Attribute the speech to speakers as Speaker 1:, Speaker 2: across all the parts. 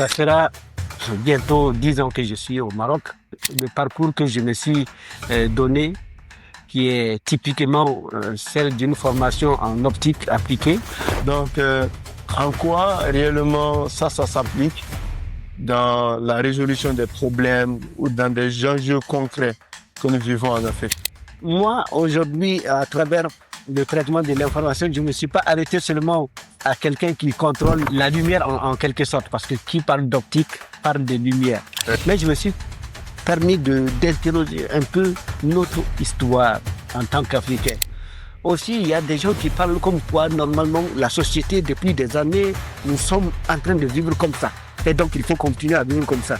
Speaker 1: Ça fera bientôt 10 ans que je suis au Maroc. Le parcours que je me suis donné, qui est typiquement celle d'une formation en optique appliquée.
Speaker 2: Donc, en quoi réellement ça s'applique dans la résolution des problèmes ou dans des enjeux concrets que nous vivons en Afrique?
Speaker 1: Moi, aujourd'hui, à travers le traitement de l'information, je ne me suis pas arrêté seulement à quelqu'un qui contrôle la lumière en quelque sorte, parce que qui parle d'optique parle de lumière. Mais je me suis permis d'interroger un peu notre histoire en tant qu'Africains. Aussi, il y a des gens qui parlent comme quoi, normalement, la société, depuis des années, nous sommes en train de vivre comme ça. Et donc, il faut continuer à vivre comme ça.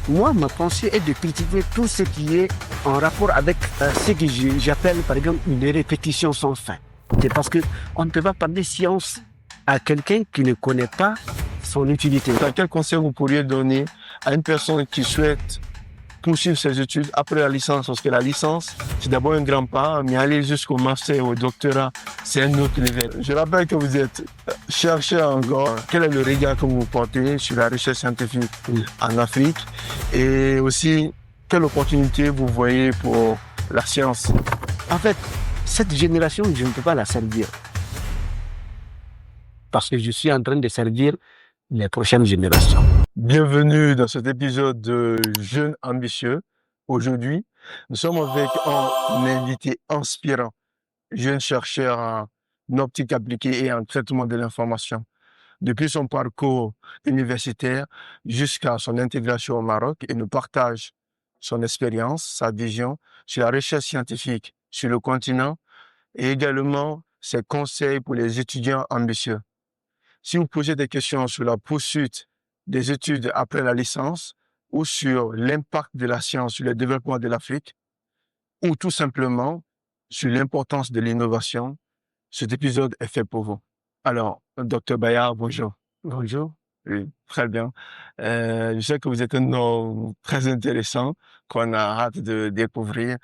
Speaker 1: Moi, ma pensée est de critiquer tout ce qui est en rapport avec ce que j'appelle, par exemple, une répétition sans fin. C'est parce qu'on ne peut pas parler science à quelqu'un qui ne connaît pas son utilité.
Speaker 2: Quel conseil vous pourriez donner à une personne qui souhaite poursuivre ses études après la licence? Parce que la licence, c'est d'abord un grand pas, mais aller jusqu'au master, au doctorat, c'est un autre level. Je rappelle que vous êtes chercheur encore. Quel est le regard que vous portez sur la recherche scientifique en Afrique? Et aussi, quelle opportunité vous voyez pour la science?
Speaker 1: En fait, cette génération, je ne peux pas la servir. Parce que je suis en train de servir les prochaines générations.
Speaker 2: Bienvenue dans cet épisode de Jeunes ambitieux. Aujourd'hui, nous sommes avec un invité inspirant, jeune chercheur en optique appliquée et en traitement de l'information. Depuis son parcours universitaire jusqu'à son intégration au Maroc, il nous partage son expérience, sa vision sur la recherche scientifique sur le continent et également ses conseils pour les étudiants ambitieux. Si vous posez des questions sur la poursuite des études après la licence ou sur l'impact de la science sur le développement de l'Afrique ou tout simplement sur l'importance de l'innovation, cet épisode est fait pour vous. Alors, Dr Bayard, bonjour.
Speaker 1: Bonjour.
Speaker 2: Oui, très bien. Je sais que vous êtes un homme très intéressant qu'on a hâte de découvrir.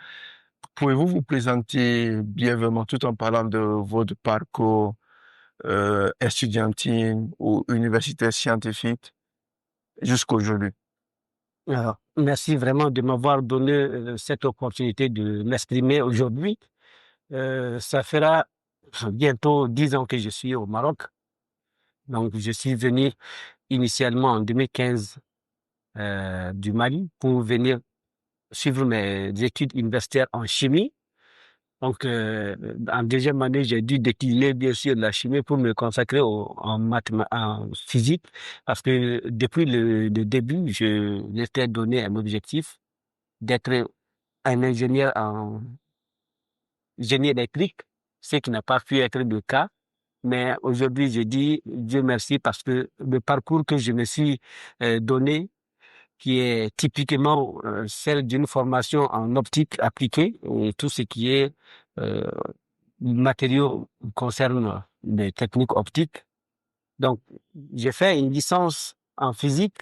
Speaker 2: Pouvez-vous vous présenter brièvement tout en parlant de votre parcours estudiantine ou universitaire scientifique jusqu'aujourd'hui?
Speaker 1: Alors, merci vraiment de m'avoir donné cette opportunité de m'exprimer aujourd'hui. Ça fera bientôt 10 ans que je suis au Maroc. Donc, je suis venu initialement en 2015 du Mali pour venir suivre mes études universitaires en chimie. Donc, en deuxième année, j'ai dû décliner bien sûr la chimie pour me consacrer en physique, parce que depuis le début, je m'étais donné un objectif d'être un ingénieur en génie électrique, ce qui n'a pas pu être le cas. Mais aujourd'hui, je dis Dieu merci parce que le parcours que je me suis donné, qui est typiquement celle d'une formation en optique appliquée, et tout ce qui est euh, matériaux concerne les techniques optiques. Donc, j'ai fait une licence en physique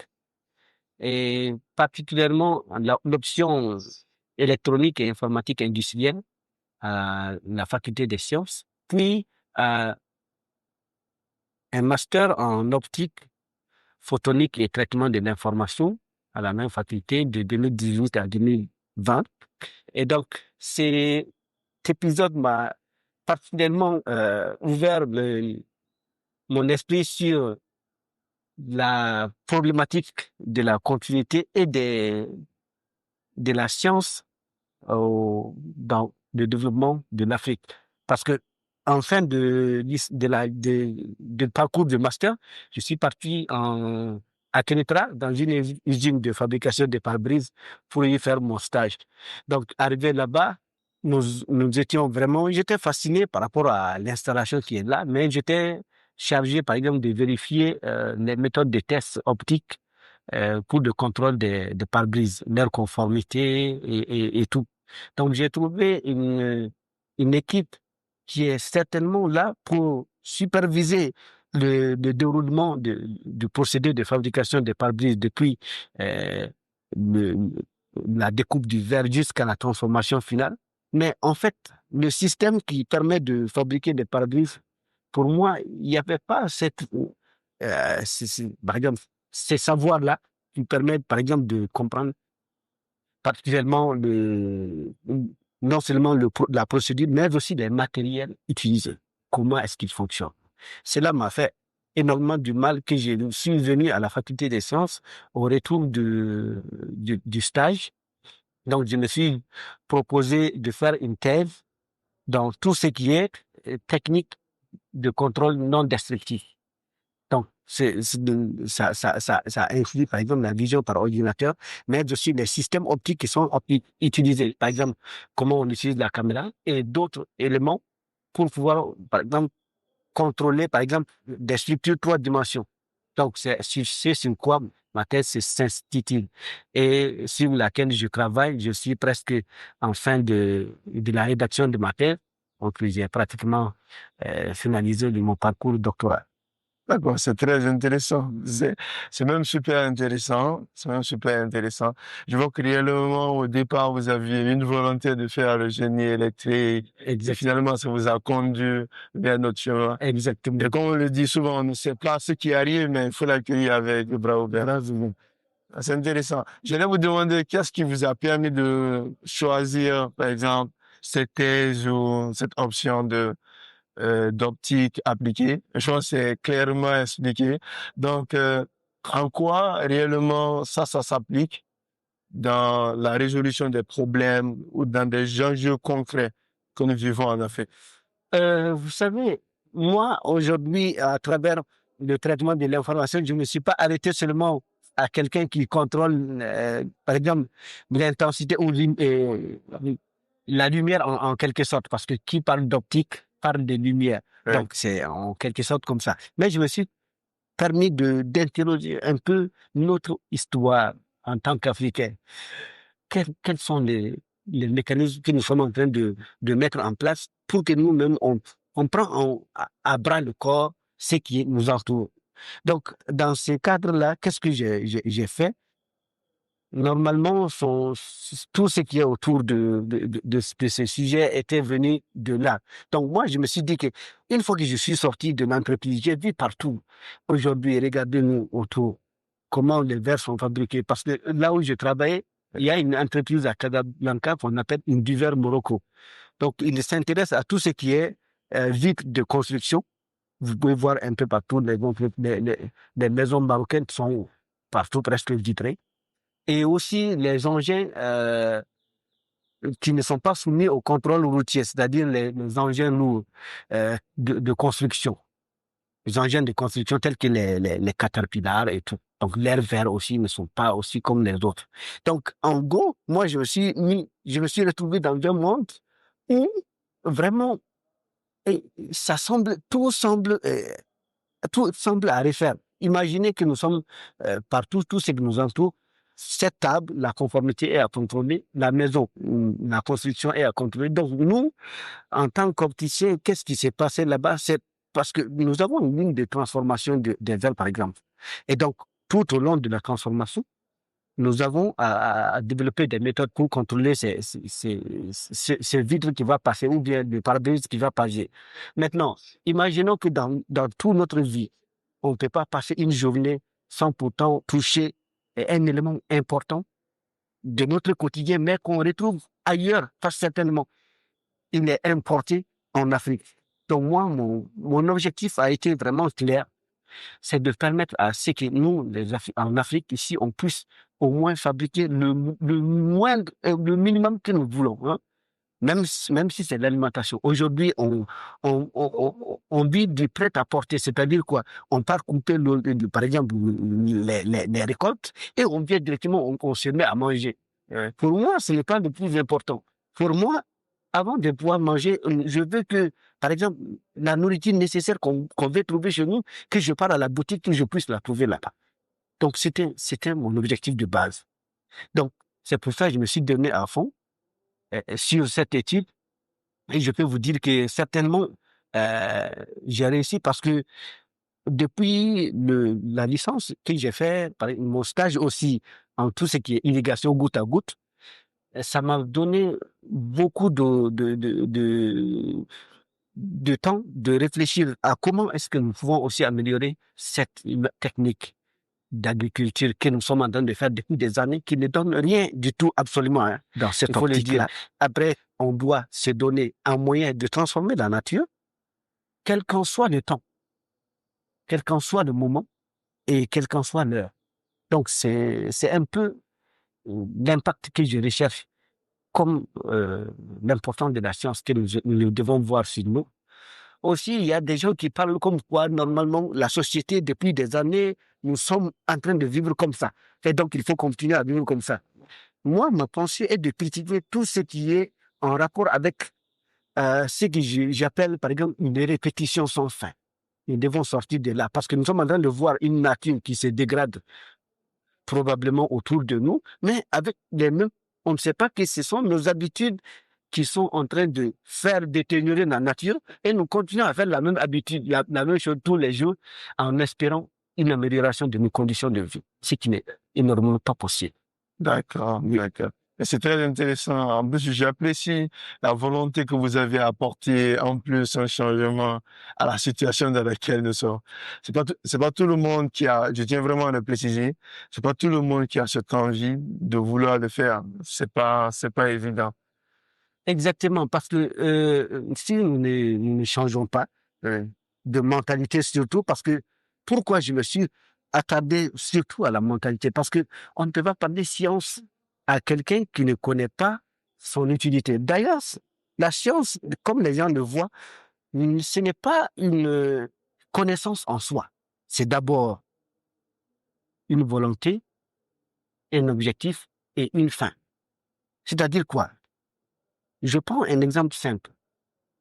Speaker 1: et particulièrement l'option électronique et informatique industrielle à la faculté des sciences, puis un master en optique, photonique et traitement de l'information à la même faculté de 2018 à 2020. Et donc, cet épisode m'a particulièrement ouvert mon esprit sur la problématique de la continuité et de la science dans le développement de l'Afrique. Parce que en fin de parcours de master, je suis parti à Kenitra, dans une usine de fabrication de pare-brise, pour y faire mon stage. Donc, arrivé là-bas, nous étions vraiment, j'étais fasciné par rapport à l'installation qui est là, mais j'étais chargé, par exemple, de vérifier les méthodes de tests optiques pour le contrôle des pare-brises, leur conformité et tout. Donc, j'ai trouvé une équipe qui est certainement là pour superviser le déroulement du procédé de fabrication des pare-brises depuis euh, le- la découpe du verre jusqu'à la transformation finale. Mais en fait, le système qui permet de fabriquer des pare-brises, pour moi, il n'y avait pas par exemple, ces savoirs-là qui permettent, par exemple, de comprendre particulièrement non seulement la procédure, mais aussi les matériels utilisés. Comment est-ce qu'ils fonctionnent? Cela m'a fait énormément du mal que je suis venu à la faculté des sciences au retour du stage. Donc, je me suis proposé de faire une thèse dans tout ce qui est technique de contrôle non destructif. Donc, ça inclut, par exemple, la vision par ordinateur, mais aussi les systèmes optiques qui sont utilisés. Par exemple, comment on utilise la caméra et d'autres éléments pour pouvoir, par exemple, contrôler, par exemple, des structures trois dimensions. Donc, c'est sur quoi ma thèse s'intitule et sur laquelle je travaille. Je suis presque en fin de la rédaction de ma thèse. Donc, j'ai pratiquement finalisé mon parcours doctoral.
Speaker 2: D'accord, c'est très intéressant. C'est même super intéressant. C'est même super intéressant. Je vois que réellement, au départ, vous aviez une volonté de faire le génie électrique et finalement, ça vous a conduit vers notre chemin.
Speaker 1: Exactement.
Speaker 2: Et comme on le dit souvent, on ne sait pas ce qui arrive, mais il faut l'accueillir avec le bras ouverts. C'est intéressant. J'allais vous demander qu'est-ce qui vous a permis de choisir, par exemple, cette thèse ou cette option d'optique appliquée. Je pense que c'est clairement expliqué. Donc, en quoi réellement ça s'applique dans la résolution des problèmes ou dans des enjeux concrets que nous vivons en Afrique?
Speaker 1: Vous savez, moi, aujourd'hui, à travers le traitement de l'information, je ne me suis pas arrêté seulement à quelqu'un qui contrôle, par exemple, l'intensité ou la lumière en quelque sorte, parce que qui parle d'optique parle de lumière.
Speaker 2: Oui.
Speaker 1: Donc, c'est en quelque sorte comme ça. Mais je me suis permis d'interroger un peu notre histoire en tant qu'Africain. Quels sont les mécanismes que nous sommes en train de mettre en place pour que nous-mêmes, on prend à bras le corps ce qui nous entoure. Donc, dans ce cadre-là, qu'est-ce que j'ai fait? Normalement, tout ce qui est autour de ce sujet était venu de là. Donc, moi, je me suis dit que une fois que je suis sorti de l'entreprise, j'ai vu partout. Aujourd'hui, regardez-nous autour, comment les verres sont fabriqués. Parce que là où je travaillais, il y a une entreprise à Casablanca qu'on appelle une Duver Morocco. Donc, il s'intéresse à tout ce qui est vitres de construction. Vous pouvez voir un peu partout les maisons marocaines sont partout presque vitrées. Et aussi les engins qui ne sont pas soumis au contrôle routier, c'est-à-dire les engins lourds de construction. Les engins de construction tels que les Caterpillar et tout. Donc, leurs verres aussi ne sont pas aussi comme les autres. Donc, en gros, moi, je me suis retrouvé dans un monde où vraiment, et tout semble à refaire. Imaginez que nous sommes partout, tout ce qui nous entoure. Cette table, la conformité est à contrôler. La maison, la construction est à contrôler. Donc, nous, en tant qu'opticiens, qu'est-ce qui s'est passé là-bas? C'est parce que nous avons une ligne de transformation des verres, par exemple. Et donc, tout au long de la transformation, nous avons à développer des méthodes pour contrôler ces vitres qui va passer ou bien le pare-brise qui va passer. Maintenant, imaginons que dans toute notre vie, on ne peut pas passer une journée sans pourtant toucher un élément important de notre quotidien, mais qu'on retrouve ailleurs, pas certainement. Il est importé en Afrique. Donc moi, mon objectif a été vraiment clair, c'est de permettre à ce que nous, en Afrique, ici, on puisse au moins fabriquer le minimum que nous voulons, hein. Même si c'est l'alimentation. Aujourd'hui, on vit du prêt-à-porter, c'est-à-dire quoi? On part couper, par exemple, les récoltes et on vient directement, on se met à manger. Pour moi, ce n'est pas le plus important. Pour moi, avant de pouvoir manger, je veux que, par exemple, la nourriture nécessaire qu'on veut trouver chez nous, que je parte à la boutique, que je puisse la trouver là-bas. Donc, c'était mon objectif de base. Donc, c'est pour ça que je me suis donné à fond sur cette étude. Et je peux vous dire que certainement, euh, j'ai réussi parce que depuis la licence que j'ai fait, mon stage aussi en tout ce qui est irrigation goutte à goutte, ça m'a donné beaucoup de temps de réfléchir à comment est-ce que nous pouvons aussi améliorer cette technique. d'agriculture que nous sommes en train de faire depuis des années qui ne donne rien du tout absolument hein, dans cette
Speaker 2: Il faut le dire.
Speaker 1: optique-là. Après, on doit se donner un moyen de transformer la nature, quel qu'en soit le temps, quel qu'en soit le moment et quelle qu'en soit l'heure. Donc, c'est un peu l'impact que je recherche comme l'importance de la science que nous devons voir sur nous. Aussi, il y a des gens qui parlent comme quoi, normalement, la société, depuis des années, nous sommes en train de vivre comme ça. Et donc, il faut continuer à vivre comme ça. Moi, ma pensée est de critiquer tout ce qui est en rapport avec ce que j'appelle, par exemple, une répétition sans fin. Nous devons sortir de là parce que nous sommes en train de voir une nature qui se dégrade probablement autour de nous, mais avec les mêmes, on ne sait pas que ce sont nos habitudes qui sont en train de faire détériorer la nature et nous continuons à faire la même habitude, la même chose tous les jours en espérant une amélioration de nos conditions de vie, ce qui n'est énormément pas possible.
Speaker 2: D'accord, d'accord. Et c'est très intéressant. En plus, j'apprécie la volonté que vous avez apportée, en plus, un changement à la situation dans laquelle nous sommes. C'est pas tout le monde qui a, je tiens vraiment à le préciser, c'est pas tout le monde qui a cette envie de vouloir le faire. C'est pas évident.
Speaker 1: Exactement, parce que si nous ne changeons pas
Speaker 2: Oui.
Speaker 1: de mentalité surtout, parce que pourquoi je me suis attardé surtout à la mentalité? Parce que on ne peut pas parler science à quelqu'un qui ne connaît pas son utilité. D'ailleurs, la science, comme les gens le voient, ce n'est pas une connaissance en soi. C'est d'abord une volonté, un objectif et une fin. C'est-à-dire quoi? Je prends un exemple simple.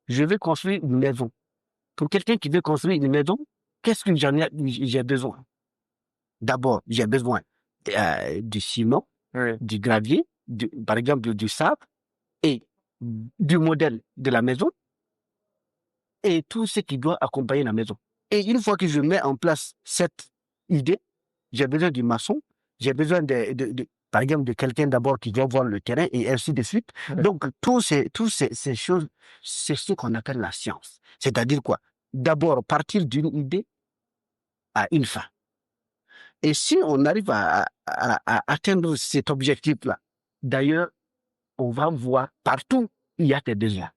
Speaker 1: Je vais construire une maison. Pour quelqu'un qui veut construire une maison, qu'est-ce que j'ai besoin? D'abord, j'ai besoin du ciment,
Speaker 2: Oui.
Speaker 1: du gravier, par exemple du sable et du modèle de la maison et tout ce qui doit accompagner la maison. Et une fois que je mets en place cette idée, j'ai besoin du maçon, j'ai besoin par exemple, de quelqu'un d'abord qui doit voir le terrain et ainsi de suite.
Speaker 2: Oui.
Speaker 1: Donc, ces choses, c'est ce qu'on appelle la science. C'est-à-dire quoi? D'abord, partir d'une idée à une fin. Et si on arrive à atteindre cet objectif-là, d'ailleurs, on va voir partout, il y a des besoins.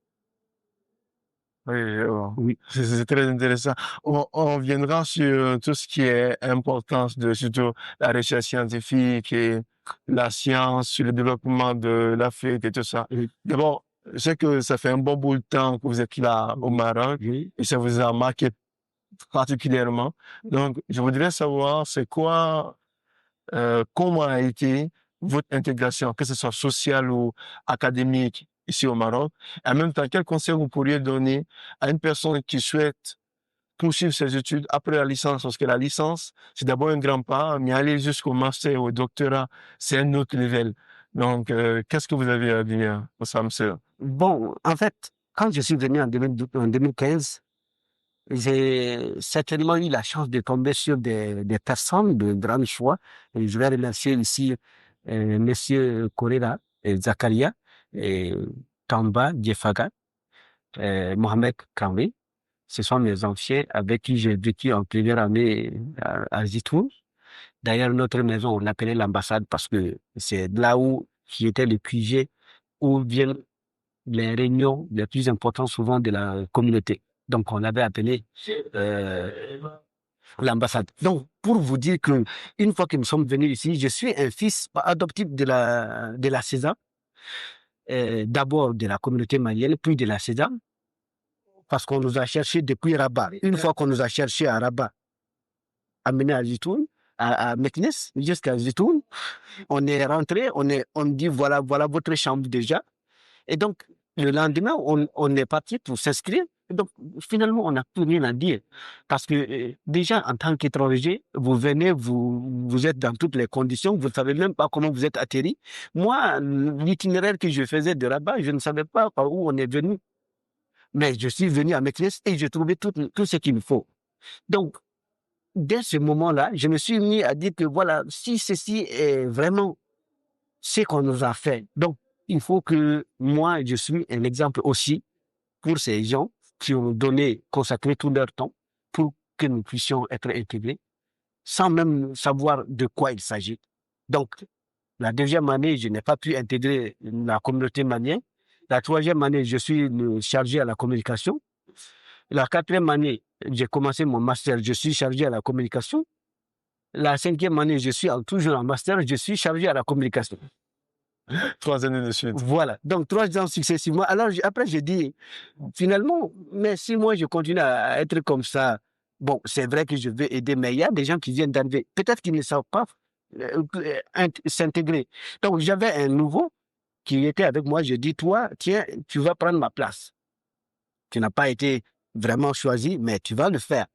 Speaker 2: Oui, je vois.
Speaker 1: Oui.
Speaker 2: C'est très intéressant. On reviendra sur tout ce qui est importance de surtout la recherche scientifique et la science, sur le développement de l'Afrique et tout ça.
Speaker 1: Oui.
Speaker 2: D'abord, je sais que ça fait un bon bout de temps que vous êtes là au Maroc
Speaker 1: Oui.
Speaker 2: et ça vous a marqué particulièrement. Donc, je voudrais savoir, c'est quoi, comment a été votre intégration, que ce soit sociale ou académique ici au Maroc? Et en même temps, quel conseil vous pourriez donner à une personne qui souhaite poursuivre ses études après la licence? Parce que la licence, c'est d'abord un grand pas, mais aller jusqu'au master ou au doctorat, c'est un autre level. Donc, qu'est-ce que vous avez à dire aux femmes sœurs?
Speaker 1: Bon, en fait, quand je suis venu en 2015, j'ai certainement eu la chance de tomber sur des personnes de grand choix. Et je vais remercier ici Monsieur Correa et Zakaria et Tamba Djefaga, Mohamed Kamwe. Ce sont mes anciens avec qui j'ai vécu en première année à Zitoun. D'ailleurs, notre maison, on l'appelait l'ambassade parce que c'est là où qui était le QG où viennent les réunions les plus importantes souvent de la communauté. Donc, on l'avait appelé l'ambassade. Donc, pour vous dire que une fois que nous sommes venus ici, je suis un fils adoptif de la César, d'abord de la communauté malienne, puis de la César, parce qu'on nous a cherché depuis Rabat. Une fois qu'on nous a cherché à Rabat, amené à Zitoun, à Meknes, jusqu'à Zitoun, on est rentré, on dit voilà votre chambre déjà. Et donc, le lendemain, on est parti pour s'inscrire. Et donc, finalement, on n'a plus rien à dire. Parce que déjà, en tant qu'étranger, vous venez, vous êtes dans toutes les conditions, vous ne savez même pas comment vous êtes atterri. Moi, l'itinéraire que je faisais de Rabat, je ne savais pas par où on est venu. Mais je suis venu à Meknes et j'ai trouvé tout ce qu'il me faut. Donc, dès ce moment-là, je me suis mis à dire que voilà, si ceci est vraiment ce qu'on nous a fait, donc il faut que moi, je suis un exemple aussi pour ces gens qui ont donné, consacré tout leur temps pour que nous puissions être intégrés. sans même savoir de quoi il s'agit. Donc, la deuxième année, je n'ai pas pu intégrer la communauté malienne. La troisième année, je suis le chargé à la communication. La quatrième année, j'ai commencé mon master, je suis chargé à la communication. La cinquième année, je suis toujours en master, je suis chargé à la communication.
Speaker 2: 3 années de suite.
Speaker 1: Voilà, donc 3 ans successivement. Alors après, j'ai dit, finalement, mais si moi je continue à être comme ça, bon, c'est vrai que je vais aider, mais il y a des gens qui viennent d'arriver, peut-être qu'ils ne savent pas s'intégrer. Donc j'avais un nouveau qui était avec moi, je dis, toi, tiens, tu vas prendre ma place. Tu n'as pas été vraiment choisi, mais tu vas le faire.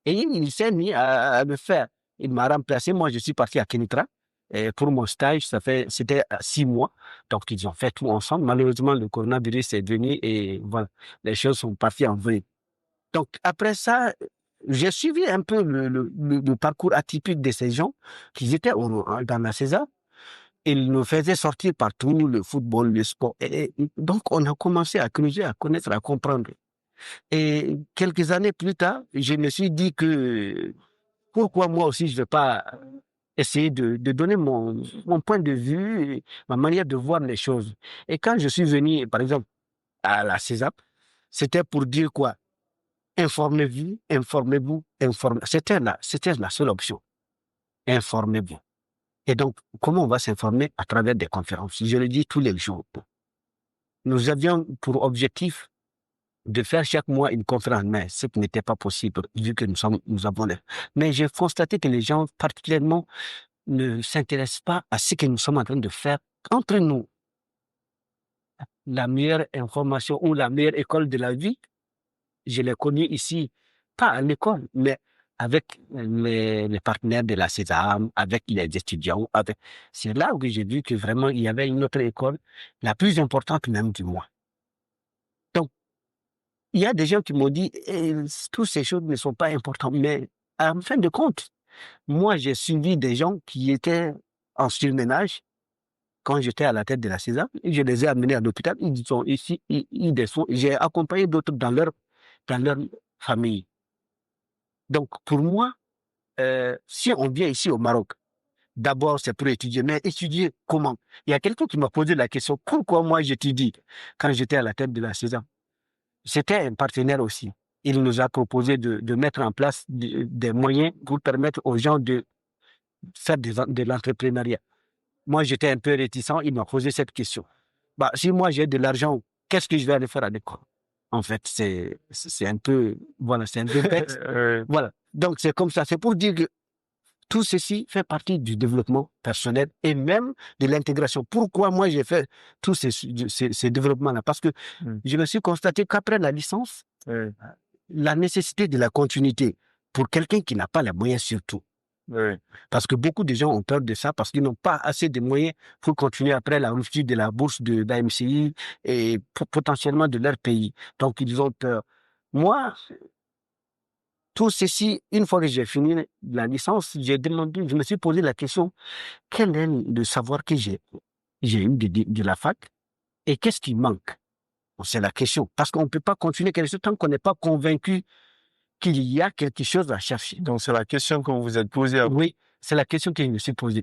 Speaker 1: Et il s'est mis à le faire. Il m'a remplacé. Moi, je suis parti à Kenitra. Et pour mon stage, c'était 6 mois. Donc, ils ont fait tout ensemble. Malheureusement, le coronavirus est venu et voilà, les choses sont parties en vrille. Donc, après ça, j'ai suivi un peu le parcours atypique de ces gens qui étaient dans la César. Ils nous faisaient sortir partout, le football, le sport. Et donc, on a commencé à creuser, à connaître, à comprendre. Et quelques années plus tard, je me suis dit que pourquoi moi aussi je ne vais pas essayer de donner mon point de vue, ma manière de voir les choses. Et quand je suis venu, par exemple, à la CESAP, c'était pour dire quoi? Informez-vous, informez-vous, informez. C'était la seule option. Informez-vous. Et donc, comment on va s'informer? À travers des conférences. Je le dis tous les jours. Nous avions pour objectif de faire chaque mois une conférence, mais ce qui n'était pas possible vu que nous avons les... Mais j'ai constaté que les gens particulièrement ne s'intéressent pas à ce que nous sommes en train de faire entre nous. La meilleure information ou la meilleure école de la vie, je l'ai connue ici, pas à l'école, mais avec les partenaires de la César, avec les étudiants. C'est là où j'ai vu que vraiment il y avait une autre école, la plus importante même du mois. Donc, il y a des gens qui m'ont dit, toutes ces choses ne sont pas importantes, mais en fin de compte, moi, j'ai suivi des gens qui étaient en surménage quand j'étais à la tête de la César. Je les ai amenés à l'hôpital, ils sont ici, ils descendent. J'ai accompagné d'autres dans leur famille. Donc, pour moi, si on vient ici au Maroc, d'abord, c'est pour étudier, mais étudier comment? Il y a quelqu'un qui m'a posé la question, pourquoi moi j'étudie quand j'étais à la tête de la César? C'était un partenaire aussi. Il nous a proposé de mettre en place des moyens pour permettre aux gens de faire de l'entrepreneuriat. Moi, j'étais un peu réticent. Il m'a posé cette question. Bah, si moi, j'ai de l'argent, qu'est-ce que je vais aller faire à l'école? En fait, c'est un peu, voilà, c'est un peu bête. Voilà. Donc, c'est comme ça. C'est pour dire que tout ceci fait partie du développement personnel et même de l'intégration. Pourquoi moi j'ai fait tous ces développements-là? Parce que je me suis constaté qu'après la licence, la nécessité de la continuité pour quelqu'un qui n'a pas les moyens surtout. Parce que beaucoup de gens ont peur de ça parce qu'ils n'ont pas assez de moyens pour continuer après la rupture de la bourse de l'AMCI et potentiellement de leur pays. Donc ils ont peur. Moi, tout ceci, une fois que j'ai fini la licence, je me suis posé la question, quel est le savoir que j'ai eu de la fac et qu'est-ce qui manque? Bon, c'est la question. Parce qu'on ne peut pas continuer quelque chose tant qu'on n'est pas convaincu qu'il y a quelque chose à chercher.
Speaker 2: Donc, c'est la question que vous vous êtes posée.
Speaker 1: Oui, c'est la question que je me suis posée.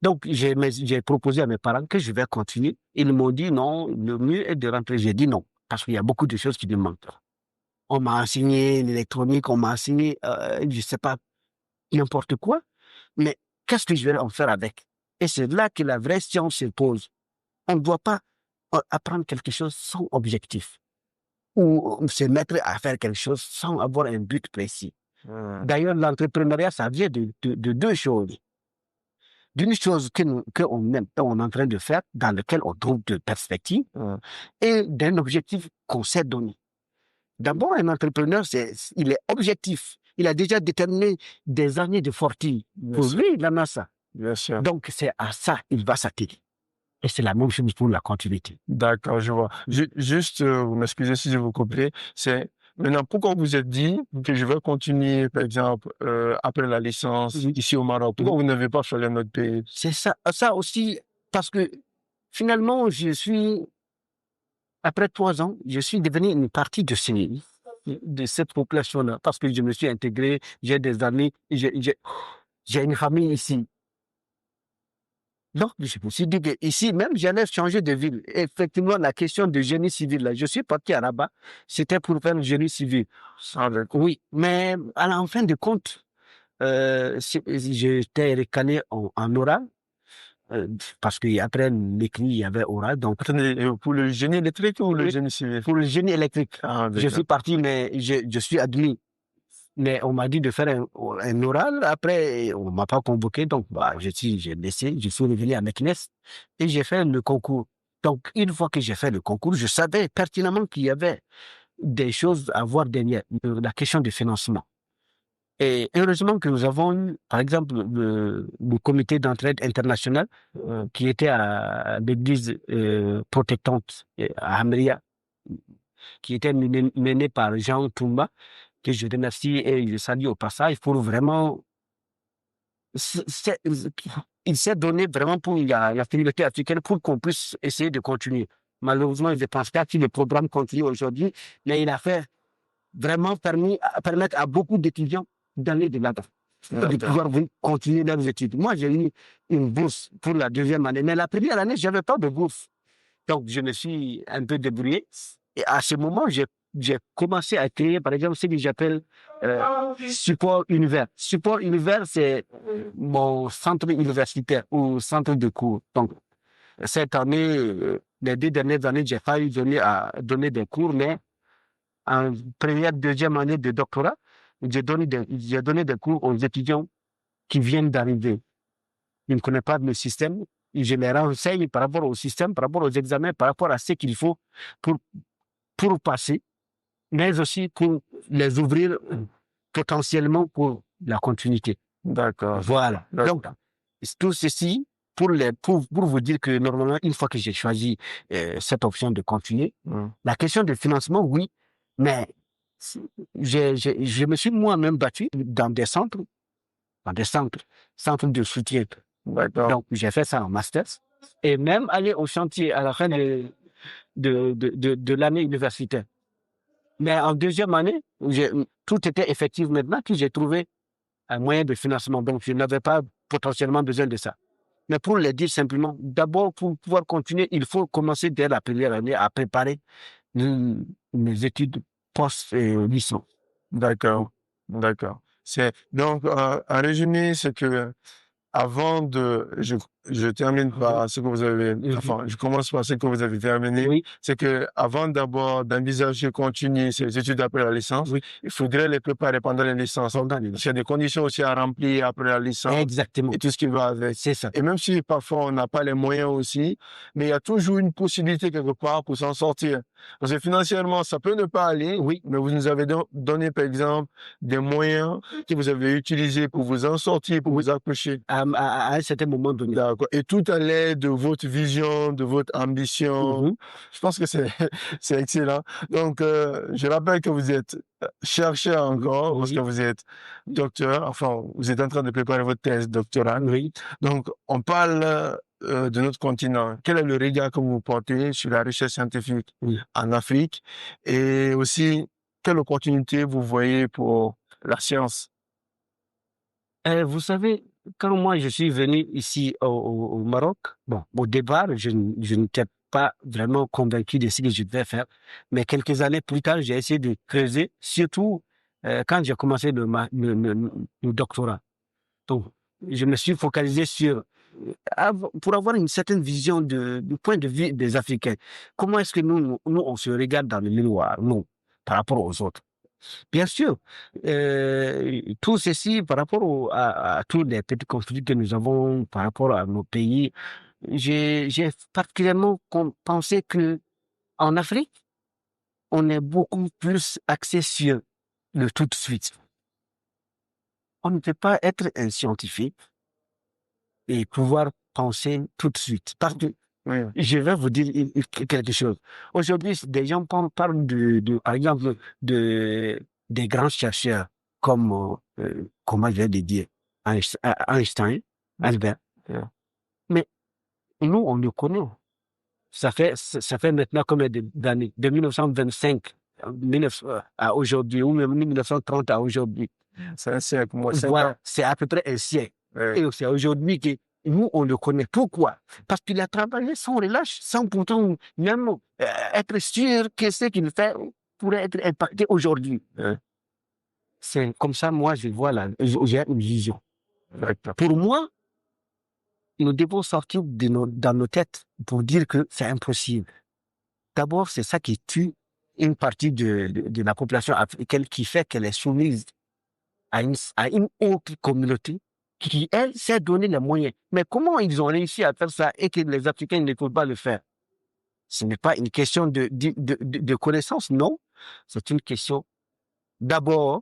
Speaker 1: Donc, j'ai proposé à mes parents que je vais continuer. Ils m'ont dit non, le mieux est de rentrer. J'ai dit non, parce qu'il y a beaucoup de choses qui me manquent. On m'a enseigné l'électronique, on m'a enseigné, je ne sais pas, n'importe quoi, mais qu'est-ce que je vais en faire avec? Et c'est là que la vraie science se pose. On ne doit pas apprendre quelque chose sans objectif ou se mettre à faire quelque chose sans avoir un but précis. D'ailleurs, l'entrepreneuriat, ça vient de deux choses. D'une chose qu'on aime, qu'on est en train de faire, dans laquelle on trouve de perspectives, et d'un objectif qu'on s'est donné. D'abord, un entrepreneur, il est objectif. Il a déjà déterminé des années de fortune. Pour lui, il en a ça.
Speaker 2: Bien sûr.
Speaker 1: Donc, c'est à ça qu'il va s'atteler. Et c'est la même chose pour la continuité.
Speaker 2: D'accord, je vois. Juste, vous m'excusez si je vous coupe, c'est maintenant pourquoi vous êtes dit que je vais continuer, par exemple, après la licence ici au Maroc. Pourquoi vous n'avez pas choisi notre pays?
Speaker 1: C'est ça. Ça aussi, parce que finalement, après 3 ans, je suis devenu une partie de cette population-là, parce que je me suis intégré, j'ai des amis, J'ai une famille ici. Donc, je me suis dit que ici, même, j'allais changer de ville. Effectivement, la question de génie civil, là, je suis parti à Rabat, c'était pour faire le génie civil. Oui, mais en fin de compte, j'étais recalé en oral, euh, parce qu'après l'écrit, il y avait oral. Donc,
Speaker 2: Attendez, pour le génie électrique ou le génie civil?
Speaker 1: pour le génie électrique,
Speaker 2: Ah,
Speaker 1: je
Speaker 2: d'accord.
Speaker 1: suis parti, mais je suis admis. Mais on m'a dit de faire un oral. Après, on m'a pas convoqué. Donc, bah, j'ai laissé. Je suis revenu à Meknes et j'ai fait le concours. Donc, une fois que j'ai fait le concours, je savais pertinemment qu'il y avait des choses à voir derrière. La question du financement. Et heureusement que nous avons eu, par exemple, le comité d'entraide internationale qui était à l'église protestante à Hamria, qui était mené par Jean Toumba, que je remercie et je salue au passage pour vraiment... Il s'est donné vraiment pour la communauté africaine pour qu'on puisse essayer de continuer. Malheureusement, je ne pense pas que le programme continue aujourd'hui, mais il a fait vraiment permettre à beaucoup d'étudiants d'aller de là-bas, de pouvoir continuer leurs études. Moi, j'ai eu une bourse pour la deuxième année, mais la première année, je n'avais pas de bourse. Donc, je me suis un peu débrouillé. Et à ce moment, j'ai commencé à créer, par exemple, ce que j'appelle Support Univers. Support Univers, c'est mon centre universitaire ou centre de cours. Donc, cette année, les 2 dernières années, j'ai pas eu donner des cours, mais en première, deuxième année de doctorat, j'ai donné des cours aux étudiants qui viennent d'arriver. Ils ne connaissent pas le système. Je les renseigne par rapport au système, par rapport aux examens, par rapport à ce qu'il faut pour, pour passer, mais aussi pour les ouvrir potentiellement pour la continuité.
Speaker 2: D'accord.
Speaker 1: Voilà. Donc, tout ceci pour vous dire que normalement, une fois que j'ai choisi cette option de continuer, la question de financement, oui, mais je me suis moi-même battu dans des centres de soutien.
Speaker 2: D'accord.
Speaker 1: Donc, j'ai fait ça en master et même aller au chantier à la fin de l'année universitaire. Mais en deuxième année, tout était effectif maintenant que j'ai trouvé un moyen de financement. Donc, je n'avais pas potentiellement besoin de ça. Mais pour le dire simplement, d'abord, pour pouvoir continuer, il faut commencer dès la première année à préparer mes études post-licence.
Speaker 2: D'accord. D'accord. Donc, en résumé, c'est que avant je termine par ce que vous avez, enfin, je commence par ce que vous avez terminé.
Speaker 1: Oui.
Speaker 2: C'est que avant d'abord d'envisager continuer ces études après la licence,
Speaker 1: Oui.
Speaker 2: il faudrait les préparer pendant les licences. Il y a des conditions aussi à remplir après la licence.
Speaker 1: Exactement.
Speaker 2: Et tout ce qui va avec.
Speaker 1: C'est ça.
Speaker 2: Et même si parfois on n'a pas les moyens aussi, mais il y a toujours une possibilité quelque part pour s'en sortir. Parce que financièrement, ça peut ne pas aller.
Speaker 1: Oui.
Speaker 2: Mais vous nous avez donné, par exemple, des moyens que vous avez utilisés pour vous en sortir, pour vous accrocher.
Speaker 1: À un certain moment donné.
Speaker 2: D'accord. Et tout à l'aide de votre vision, de votre ambition. Je pense que c'est excellent. Donc, je rappelle que vous êtes chercheur encore, parce que vous êtes docteur, enfin, vous êtes en train de préparer votre thèse doctorale.
Speaker 1: Oui.
Speaker 2: Donc, on parle de notre continent. Quel est le regard que vous portez sur la recherche scientifique en Afrique? Et aussi, quelle opportunité vous voyez pour la science?
Speaker 1: Vous savez, quand moi je suis venu ici au Maroc, bon, au départ, je n'étais pas vraiment convaincu de ce que je devais faire. Mais quelques années plus tard, j'ai essayé de creuser, surtout quand j'ai commencé le doctorat. Donc, je me suis focalisé sur, pour avoir une certaine vision du point de vue des Africains. Comment est-ce que nous, on se regarde dans le miroir, nous, par rapport aux autres? Bien sûr, tout ceci par rapport à tous les petits conflits que nous avons par rapport à nos pays, j'ai particulièrement pensé que en Afrique, on est beaucoup plus axé sur le tout de suite. On ne peut pas être un scientifique et pouvoir penser tout de suite. Parce que je vais vous dire quelque chose. Aujourd'hui, des gens parlent par exemple, des grands chercheurs comme, comment je vais le dire, Einstein, Albert. Mais nous, on le connaît. Ça fait maintenant combien d'années? De 1925 à aujourd'hui, ou même 1930 à aujourd'hui.
Speaker 2: C'est un siècle, moi, 5
Speaker 1: Voilà,
Speaker 2: ans.
Speaker 1: c'est à peu près un siècle.
Speaker 2: Ouais.
Speaker 1: Et c'est aujourd'hui que nous, on le connaît. Pourquoi? Parce qu'il a travaillé sans relâche, sans pourtant même être sûr que ce qu'il fait pourrait être impacté aujourd'hui.
Speaker 2: Ouais.
Speaker 1: C'est comme ça, moi, je vois j'ai une vision.
Speaker 2: D'accord.
Speaker 1: Pour moi, nous devons sortir dans nos têtes pour dire que c'est impossible. D'abord, c'est ça qui tue une partie de la population africaine qui fait qu'elle est soumise à une autre communauté qui, elle, s'est donné les moyens. Mais comment ils ont réussi à faire ça et que les Africains ne peuvent pas le faire? Ce n'est pas une question de connaissance, non. C'est une question d'abord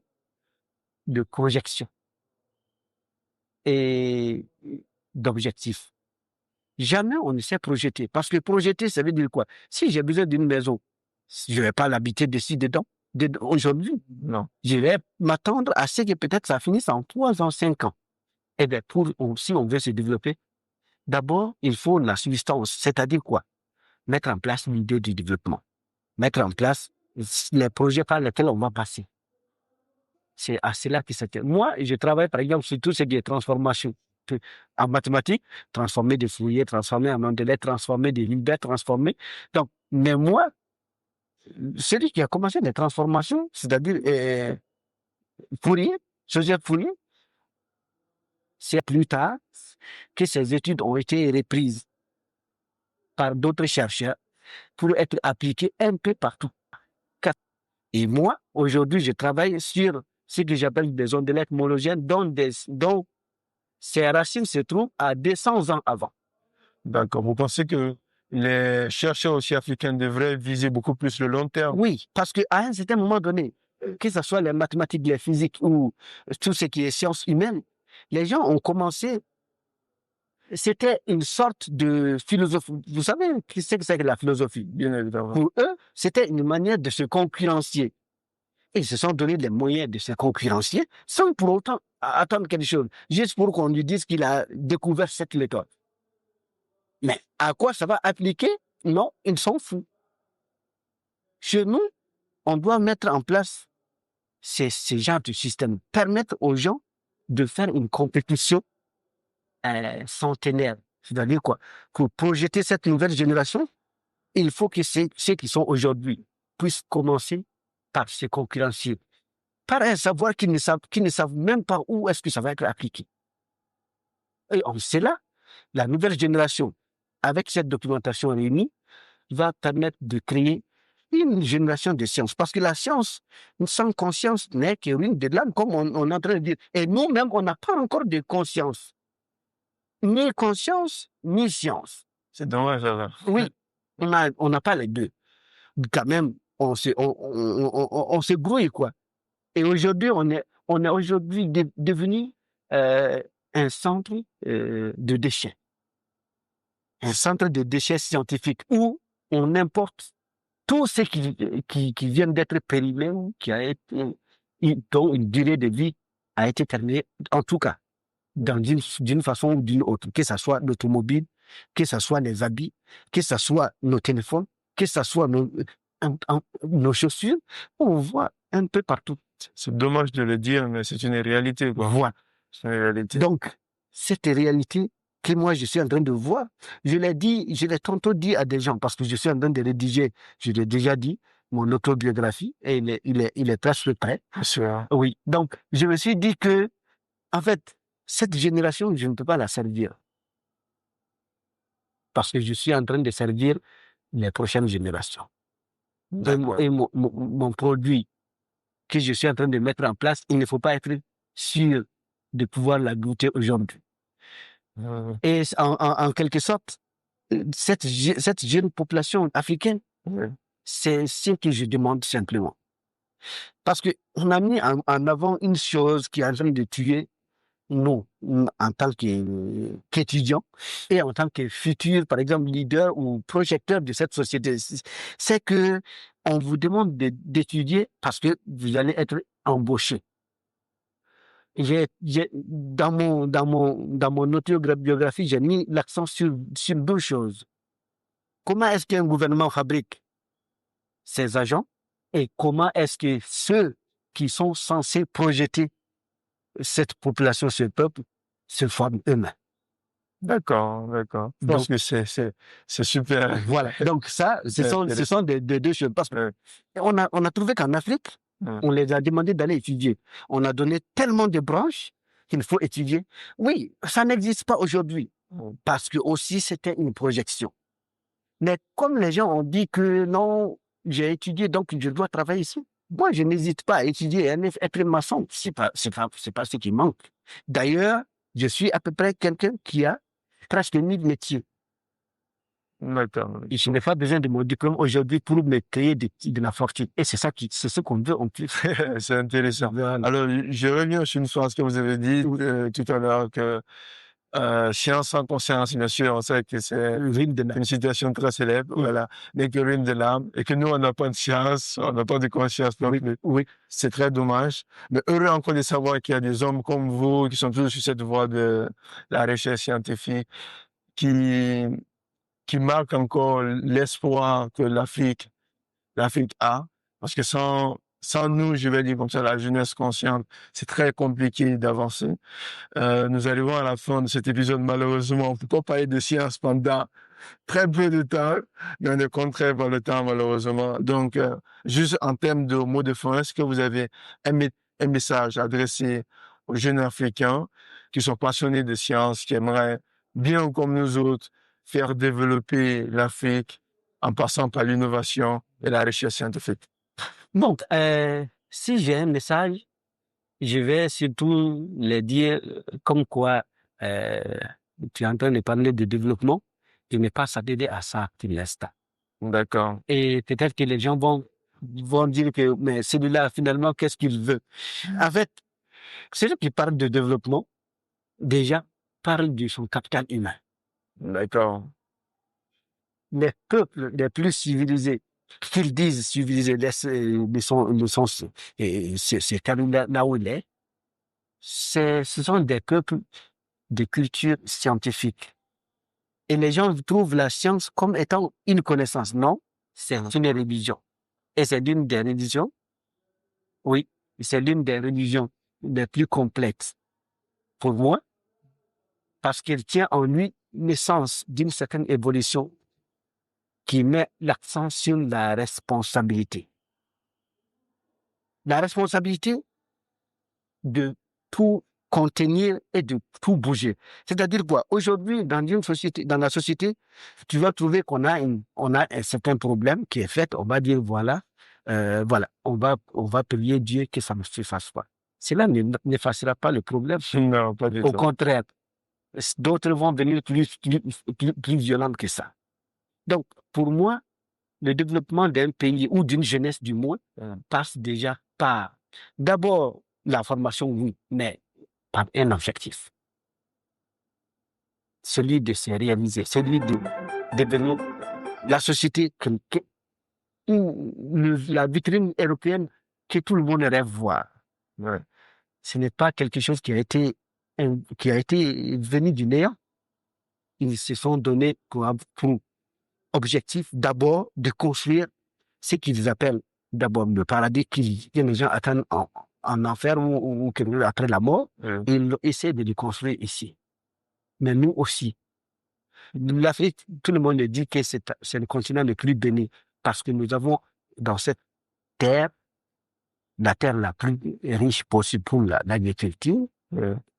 Speaker 1: de projection et d'objectif. Jamais on ne s'est projeté. Parce que projeter, ça veut dire quoi? Si j'ai besoin d'une maison, je ne vais pas l'habiter dedans aujourd'hui.
Speaker 2: Non.
Speaker 1: Je vais m'attendre à ce que peut-être ça finisse en 3 ans, 5 ans. Eh bien, si on veut se développer, d'abord, il faut la substance. C'est-à-dire quoi? Mettre en place l'idée du développement. Mettre en place les projets par lesquels on va passer. C'est à cela que c'était. Moi, je travaille par exemple sur tout ce qui est transformation. En mathématiques, transformer des fouriers, transformer en mandélais, transformer des Hilbert, transformer. Donc, mais moi, celui qui a commencé les transformations, c'est-à-dire Fourier, Joseph Fourier, c'est plus tard que ces études ont été reprises par d'autres chercheurs pour être appliquées un peu partout. Et moi, aujourd'hui, je travaille sur ce que j'appelle des ondes homologènes dont ces racines se trouvent à 200 ans avant.
Speaker 2: D'accord. Vous pensez que les chercheurs aussi africains devraient viser beaucoup plus le long terme?
Speaker 1: Oui, parce qu'à un certain moment donné, que ce soit les mathématiques, les physiques ou tout ce qui est sciences humaines, les gens ont commencé. C'était une sorte de philosophie. Vous savez ce que c'est que la philosophie?
Speaker 2: Bien évidemment.
Speaker 1: Pour eux, c'était une manière de se concurrencier. Et ils se sont donné les moyens de se concurrencier sans pour autant attendre quelque chose, juste pour qu'on lui dise qu'il a découvert cette méthode. Mais à quoi ça va appliquer? Non, ils s'en foutent. Chez nous, on doit mettre en place ces genres de systèmes, permettre aux gens de faire une compétition centenaire. C'est-à-dire quoi? Pour projeter cette nouvelle génération, il faut que ceux qui sont aujourd'hui puissent commencer par se concurrencier, par un savoir qu'ils ne savent même pas où est-ce que ça va être appliqué. Et en cela, la nouvelle génération, avec cette documentation réunie, va permettre de créer une génération de science. Parce que la science, sans conscience, n'est que ruine de l'âme, comme on est en train de dire. Et nous-mêmes, on n'a pas encore de conscience. Ni conscience, ni science.
Speaker 2: C'est dommage, alors.
Speaker 1: Oui, on n'a pas les deux. Quand même, on se brouille, quoi. Et aujourd'hui, on est aujourd'hui devenu un centre de déchets. Un centre de déchets scientifiques où on importe tout ce qui vient d'être périmé ou dont une durée de vie a été terminée, en tout cas, d'une façon ou d'une autre, que ce soit l'automobile, que ce soit les habits, que ce soit nos téléphones, que ce soit nos chaussures, on voit un peu partout.
Speaker 2: C'est dommage de le dire, mais c'est une réalité, quoi.
Speaker 1: Voilà.
Speaker 2: C'est une réalité.
Speaker 1: Donc, cette réalité que moi je suis en train de voir, je l'ai tantôt dit à des gens, parce que je suis en train de rédiger, je l'ai déjà dit, mon autobiographie, et il est presque prêt.
Speaker 2: Bien sûr.
Speaker 1: Oui. Donc, je me suis dit que, en fait, cette génération, je ne peux pas la servir. Parce que je suis en train de servir les prochaines générations. Et mon produit que je suis en train de mettre en place, il ne faut pas être sûr de pouvoir la goûter aujourd'hui. Et en quelque sorte, cette jeune population africaine, c'est ce que je demande simplement. Parce qu'on a mis en avant une chose qui est en train de tuer nous, en tant qu'étudiants et en tant que futurs, par exemple, leaders ou projecteurs de cette société. C'est que on vous demande d'étudier parce que vous allez être embauché. Dans mon autobiographie, j'ai mis l'accent sur 2 choses. Comment est-ce qu'un gouvernement fabrique ses agents et comment est-ce que ceux qui sont censés projeter cette population, ce peuple, se forment eux-mêmes.
Speaker 2: D'accord, d'accord. Je pense
Speaker 1: Donc,
Speaker 2: que c'est super,
Speaker 1: voilà. Donc ça, ce
Speaker 2: super intéressant.
Speaker 1: sont des deux choses. Parce
Speaker 2: Ouais.
Speaker 1: qu'on on a trouvé qu'en Afrique,
Speaker 2: Ouais.
Speaker 1: on les a demandé d'aller étudier. On a donné tellement de branches qu'il faut étudier. Oui, ça n'existe pas aujourd'hui parce que aussi c'était une projection. Mais comme les gens ont dit que non, j'ai étudié, donc je dois travailler ici. Moi, je n'hésite pas à étudier et à être maçon. C'est pas ce qui manque. D'ailleurs, je suis à peu près quelqu'un qui a presque 1000 métiers.
Speaker 2: D'accord.
Speaker 1: Et je n'ai pas besoin de mon diplôme aujourd'hui pour me créer de la fortune. Et c'est c'est ce qu'on veut en plus.
Speaker 2: C'est intéressant.
Speaker 1: Voilà.
Speaker 2: Alors, je reviens sur une phrase que vous avez dit
Speaker 1: Oui.
Speaker 2: tout à l'heure que science sans conscience, bien sûr, on sait que c'est
Speaker 1: Rime de l'âme.
Speaker 2: une citation très célèbre,
Speaker 1: Oui.
Speaker 2: voilà, n'est que rime de l'âme, et que nous, on n'a pas de science, on n'a pas de conscience non
Speaker 1: Oui.
Speaker 2: plus.
Speaker 1: Oui.
Speaker 2: C'est très dommage. Mais heureux encore de savoir qu'il y a des hommes comme vous qui sont toujours sur cette voie de la recherche scientifique, qui, qui marquent encore l'espoir que l'Afrique a. Parce que sans nous, je vais dire comme ça, la jeunesse consciente, c'est très compliqué d'avancer. Nous arrivons à la fin de cet épisode, malheureusement. On ne peut pas parler de science pendant très peu de temps, mais on est contraint par le temps, malheureusement. Donc, juste en termes de mots de fin, est-ce que vous avez un message adressé aux jeunes Africains qui sont passionnés de science, qui aimeraient, bien comme nous autres, faire développer l'Afrique en passant par l'innovation et la recherche scientifique?
Speaker 1: Donc, si j'ai un message, je vais surtout les dire comme quoi euh, tu es en train de parler de développement, de ne pas s'attarder à ça pour l'instant.
Speaker 2: D'accord.
Speaker 1: Et peut-être que les gens vont dire que, mais celui-là, finalement, qu'est-ce qu'il veut? En fait, celui qui parle de développement, déjà, parle de son capital humain.
Speaker 2: D'accord.
Speaker 1: Les peuples les plus civilisés, qu'ils disent civilisés, c'est là où il est, ce sont des peuples de culture scientifique. Et les gens trouvent la science comme étant une connaissance. Non, c'est une religion. Et c'est l'une des religions, oui, c'est l'une des religions les plus complètes pour moi, parce qu'elle tient en lui l'essence d'une certaine évolution qui met l'accent sur la responsabilité. La responsabilité de tout contenir et de tout bouger. C'est-à-dire quoi? Aujourd'hui, dans une société, dans la société, tu vas trouver on a un certain problème qui est fait. On va dire voilà, voilà, on va prier Dieu que ça ne se fasse pas. Cela n'effacera pas le problème.
Speaker 2: Non, pas du
Speaker 1: Au
Speaker 2: tout.
Speaker 1: contraire, d'autres vont venir plus violentes que ça. Donc, pour moi, le développement d'un pays ou d'une jeunesse du moins passe déjà par d'abord la formation, oui, mais par un objectif. Celui de se réaliser, celui de devenir la société, la vitrine européenne que tout le monde rêve voir.
Speaker 2: Ouais.
Speaker 1: Ce n'est pas quelque chose qui a été venu du néant. Ils se sont donnés pour objectif d'abord de construire ce qu'ils appellent d'abord le paradis que les gens attendent en enfer ou après la mort.
Speaker 2: Ouais.
Speaker 1: Ils essaient de le construire ici. Mais nous aussi. L'Afrique, tout le monde dit que c'est le continent le plus béni parce que nous avons dans cette terre, la terre la plus riche possible pour l'agriculture,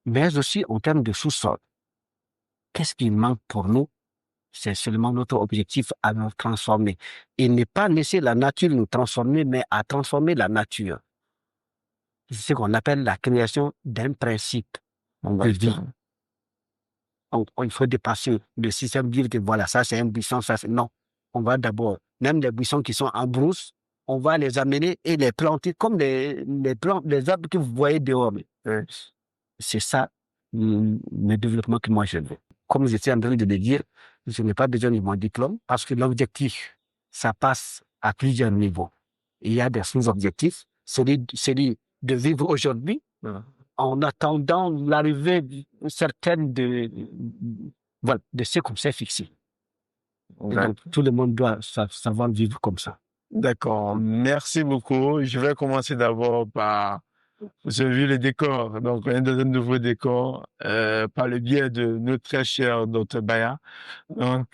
Speaker 1: mais aussi en termes de sous-sol. Qu'est-ce qui manque pour nous? C'est seulement notre objectif à nous transformer. Et ne pas laisser la nature nous transformer, mais à transformer la nature. C'est ce qu'on appelle la création d'un principe de vie. Donc, il faut dépasser le système, dire que voilà, ça c'est un buisson, ça c'est... Non. On va d'abord, même les buissons qui sont en brousse, on va les amener et les planter comme les arbres que vous voyez dehors. C'est ça le développement que moi je veux. Comme j'étais en train de le dire, je n'ai pas besoin de mon diplôme parce que l'objectif, ça passe à plusieurs niveaux. Il y a des sous-objectifs, celui de vivre aujourd'hui en attendant l'arrivée certaine voilà, de ce qu'on s'est fixé. Et donc, tout le monde doit savoir vivre comme ça.
Speaker 2: D'accord, merci beaucoup. Je vais commencer d'abord par, vous avez vu les décors, donc on est dans un nouveau décor par le biais de notre très cher Dr Baya. Donc,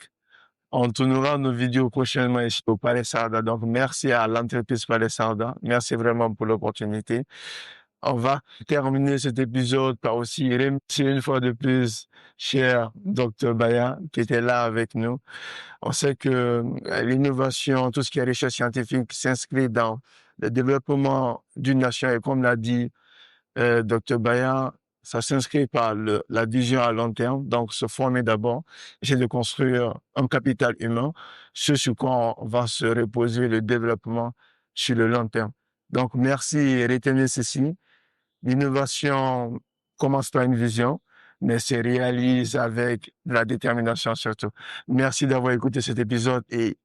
Speaker 2: on tournera nos vidéos prochainement ici au Palais Sarda. Donc, merci à l'entreprise Palais Sarda. Merci vraiment pour l'opportunité. On va terminer cet épisode par aussi remercier une fois de plus cher Dr Baya qui était là avec nous. On sait que l'innovation, tout ce qui est recherche scientifique s'inscrit dans le développement d'une nation et comme l'a dit Dr Baya, ça s'inscrit par la vision à long terme, donc se former d'abord, essayer de construire un capital humain, ce sur quoi on va se reposer le développement sur le long terme. Donc merci et retenez ceci, l'innovation commence par une vision, mais se réalise avec de la détermination surtout. Merci d'avoir écouté cet épisode et